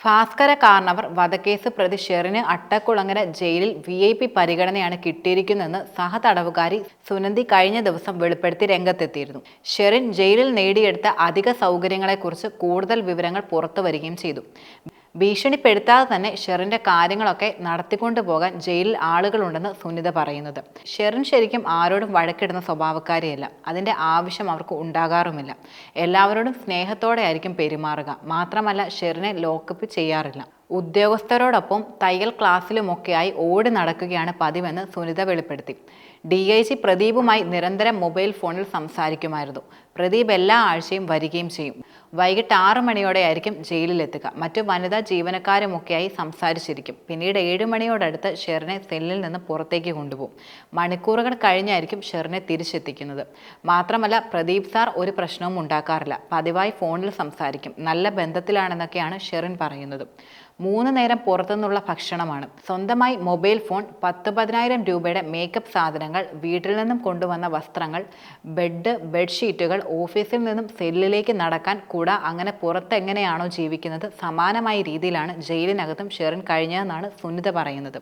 ഭാസ്കര കാർണവർ വധക്കേസ് പ്രതി ഷെറിന് അട്ടക്കുളങ്ങര ജയിലിൽ VIP പരിഗണനയാണ് കിട്ടിയിരിക്കുന്നതെന്ന് സഹതടവുകാരി സുനന്ദി കഴിഞ്ഞ ദിവസം വെളിപ്പെടുത്തി രംഗത്തെത്തിയിരുന്നു. ഷെറിൻ ജയിലിൽ നേടിയെടുത്ത അധിക സൗകര്യങ്ങളെക്കുറിച്ച് കൂടുതൽ വിവരങ്ങൾ പുറത്തുവരികയും ചെയ്തു. ഭീഷണിപ്പെടുത്താതെ തന്നെ ഷെറിന്റെ കാര്യങ്ങളൊക്കെ നടത്തിക്കൊണ്ടുപോകാൻ ജയിലിൽ ആളുകളുണ്ടെന്ന് സുനിത പറയുന്നത്. ഷെറിൻ ശരിക്കും ആരോടും വഴക്കിടുന്ന സ്വഭാവക്കാരിയല്ല. അതിന്റെ ആവശ്യം അവർക്ക് ഉണ്ടാകാറുമില്ല. എല്ലാവരോടും സ്നേഹത്തോടെ ആയിരിക്കും പെരുമാറുക. മാത്രമല്ല ഷെറിനെ ലോക്കപ്പ് ചെയ്യാറില്ല. ഉദ്യോഗസ്ഥരോടൊപ്പം തയ്യൽ ക്ലാസ്സിലുമൊക്കെയായി ഓടി നടക്കുകയാണ് പതിവെന്ന് സുനിത വെളിപ്പെടുത്തി. DIG പ്രദീപുമായി നിരന്തരം മൊബൈൽ ഫോണിൽ സംസാരിക്കുമായിരുന്നു. പ്രദീപ് എല്ലാ ആഴ്ചയും വരികയും ചെയ്യും. വൈകിട്ട് 6 മണിയോടെയായിരിക്കും ജയിലിലെത്തുക. മറ്റു വനിതാ ജീവനക്കാരുമൊക്കെയായി സംസാരിച്ചിരിക്കും. പിന്നീട് 7 മണിയോടടുത്ത് ഷെറിനെ സെല്ലിൽ നിന്ന് പുറത്തേക്ക് കൊണ്ടുപോകും. മണിക്കൂറുകൾ കഴിഞ്ഞായിരിക്കും ഷെറിനെ തിരിച്ചെത്തിക്കുന്നത്. മാത്രമല്ല പ്രദീപ് സാർ ഒരു പ്രശ്നവും ഉണ്ടാക്കാറില്ല. പതിവായി ഫോണിൽ സംസാരിക്കും. നല്ല ബന്ധത്തിലാണെന്നൊക്കെയാണ് ഷെറിൻ പറയുന്നത്. 3 നേരം പുറത്തുനിന്നുള്ള ഭക്ഷണമാണ്. സ്വന്തമായി മൊബൈൽ ഫോൺ, 10,000 രൂപയുടെ മേക്കപ്പ് സാധനങ്ങൾ, വീട്ടിൽ നിന്നും കൊണ്ടുവന്ന വസ്ത്രങ്ങൾ, ബെഡ്ഷീറ്റുകൾ, ഓഫീസിൽ നിന്നും സെല്ലിലേക്ക് നടക്കാൻ കൂട, അങ്ങനെ പുറത്തെങ്ങനെയാണോ ജീവിക്കുന്നത് സമാനമായ രീതിയിലാണ് ജയിലിനകത്തും ഷെറിൻ കഴിഞ്ഞതെന്നാണ് സുനിത പറയുന്നത്.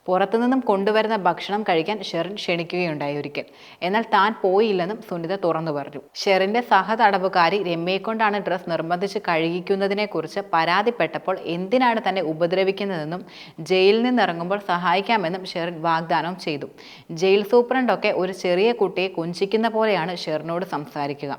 പുറത്തുനിന്നും കൊണ്ടുവരുന്ന ഭക്ഷണം കഴിക്കാൻ ഷെറിൻ ക്ഷണിക്കുകയുണ്ടായി ഒരിക്കൽ. എന്നാൽ താൻ പോയില്ലെന്നും സുനിത തുറന്നു പറഞ്ഞു. ഷെറിന്റെ സഹതടവുകാരി രമ്യയെക്കൊണ്ടാണ് ഡ്രസ് നിർബന്ധിച്ച് കഴുകിക്കുന്നതിനെക്കുറിച്ച് പരാതിപ്പെട്ടപ്പോൾ എന്തിനാണ് തന്നെ ഉപദ്രവിക്കുന്നതെന്നും ജയിലിൽ നിന്നിറങ്ങുമ്പോൾ സഹായിക്കാമെന്നും ഷെറിൻ വാഗ്ദാനം ചെയ്തു. ജയിൽ സൂപ്രണ്ടൊക്കെ ഒരു ചെറിയ കുട്ടിയെ കൊഞ്ചിക്കുന്ന പോലെയാണ് ഷെറിനോട് സംസാരിക്കുക.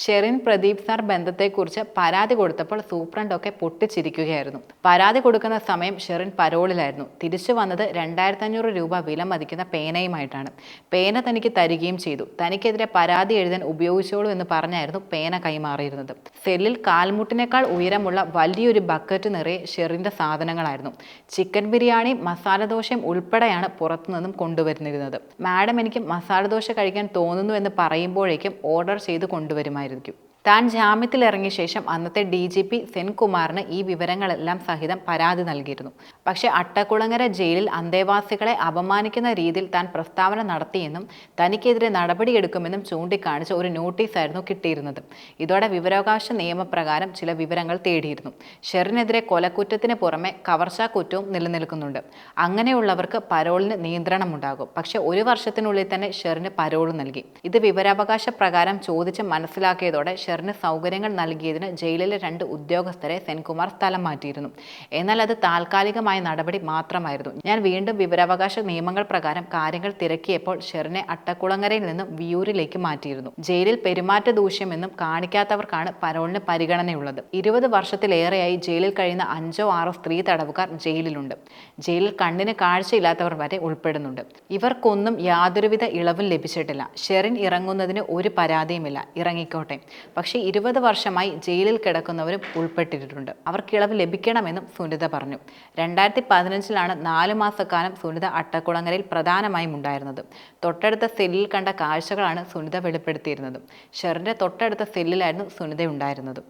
ഷെറിൻ പ്രദീപ് സാർ ബന്ധത്തെക്കുറിച്ച് പരാതി കൊടുത്തപ്പോൾ സൂപ്രണ്ടൊക്കെ പൊട്ടിച്ചിരിക്കുകയായിരുന്നു. പരാതി കൊടുക്കുന്ന സമയം ഷെറിൻ പരോളിലായിരുന്നു. തിരിച്ചു വന്നത് 2,500 രൂപ വില മതിക്കുന്ന പേനയുമായിട്ടാണ്. പേന തനിക്ക് തരികയും ചെയ്തു. തനിക്കെതിരെ പരാതി എഴുതാൻ ഉപയോഗിച്ചോളൂ എന്ന് പറഞ്ഞായിരുന്നു പേന കൈമാറിയിരുന്നത്. സെല്ലിൽ കാൽമുട്ടിനേക്കാൾ ഉയരമുള്ള വലിയൊരു ബക്കറ്റ് നിറയെ ഷെറിന്റെ സാധനങ്ങളായിരുന്നു. ചിക്കൻ ബിരിയാണി, മസാല ദോശയും ഉൾപ്പെടെയാണ് പുറത്തുനിന്നും കൊണ്ടുവരുന്നിരുന്നത്. മാഡം, എനിക്ക് മസാല ദോശ കഴിക്കാൻ തോന്നുന്നു എന്ന് പറയുമ്പോഴേക്കും ഓർഡർ ചെയ്ത് കൊണ്ടുവരുമായിരിക്കും. താൻ ജാമ്യത്തിൽ ഇറങ്ങിയ ശേഷം അന്നത്തെ DGP സെൻകുമാറിന് ഈ വിവരങ്ങളെല്ലാം സഹിതം പരാതി നൽകിയിരുന്നു. പക്ഷേ അട്ടക്കുളങ്ങര ജയിലിൽ അന്തേവാസികളെ അപമാനിക്കുന്ന രീതിയിൽ താൻ പ്രസ്താവന നടത്തിയെന്നും തനിക്കെതിരെ നടപടിയെടുക്കുമെന്നും ചൂണ്ടിക്കാണിച്ച് ഒരു നോട്ടീസായിരുന്നു കിട്ടിയിരുന്നത്. ഇതോടെ വിവരാവകാശ നിയമപ്രകാരം ചില വിവരങ്ങൾ തേടിയിരുന്നു. ഷെറിനെതിരെ കൊലക്കുറ്റത്തിന് പുറമെ കവർച്ചാ കുറ്റവും നിലനിൽക്കുന്നുണ്ട്. അങ്ങനെയുള്ളവർക്ക് പരോളിന് നിയന്ത്രണമുണ്ടാകും. പക്ഷേ 1 വർഷത്തിനുള്ളിൽ തന്നെ ഷെറിന് പരോൾ നൽകി. ഇത് വിവരാവകാശ പ്രകാരം ചോദിച്ച് മനസ്സിലാക്കിയതോടെ ഷെറിന് സൗകര്യങ്ങൾ നൽകിയതിന് ജയിലിലെ 2 ഉദ്യോഗസ്ഥരെ സെൻകുമാർ സ്ഥലം മാറ്റിയിരുന്നു. എന്നാൽ അത് താൽക്കാലികമായ നടപടി മാത്രമായിരുന്നു. ഞാൻ വീണ്ടും വിവരാവകാശ നിയമങ്ങൾ പ്രകാരം കാര്യങ്ങൾ തിരക്കിയപ്പോൾ ഷെറിനെ അട്ടക്കുളങ്ങരയിൽ നിന്നും വിയൂരിലേക്ക് മാറ്റിയിരുന്നു. ജയിലിൽ പെരുമാറ്റ ദൂഷ്യമെന്നും കാണിക്കാത്തവർക്കാണ് പരോളിന് പരിഗണനയുള്ളത്. 20 വർഷത്തിലേറെയായി ജയിലിൽ കഴിയുന്ന 5 6 സ്ത്രീ തടവുകാർ ജയിലിലുണ്ട്. ജയിലിൽ കണ്ണിന് കാഴ്ചയില്ലാത്തവർ വരെ ഉൾപ്പെടുന്നുണ്ട്. ഇവർക്കൊന്നും യാതൊരുവിധ ഇളവും ലഭിച്ചിട്ടില്ല. ഷെറിൻ ഇറങ്ങുന്നതിന് ഒരു പരാതിയുമില്ല. ഇറങ്ങിക്കോട്ടെ. പക്ഷേ 20 വർഷമായി ജയിലിൽ കിടക്കുന്നവരും ഉൾപ്പെട്ടിട്ടുണ്ട്. അവർക്ക് ഇളവ് ലഭിക്കണമെന്നും സുനിത പറഞ്ഞു. 2015-ലാണ് 4 മാസക്കാലം സുനിത അട്ടക്കുളങ്ങരയിൽ പ്രധാനമായും ഉണ്ടായിരുന്നത്. തൊട്ടടുത്ത സെല്ലിൽ കണ്ട കാഴ്ചകളാണ് സുനിത വെളിപ്പെടുത്തിയിരുന്നത്. ഷെറിന്റെ തൊട്ടടുത്ത സെല്ലിലായിരുന്നു സുനിത ഉണ്ടായിരുന്നത്.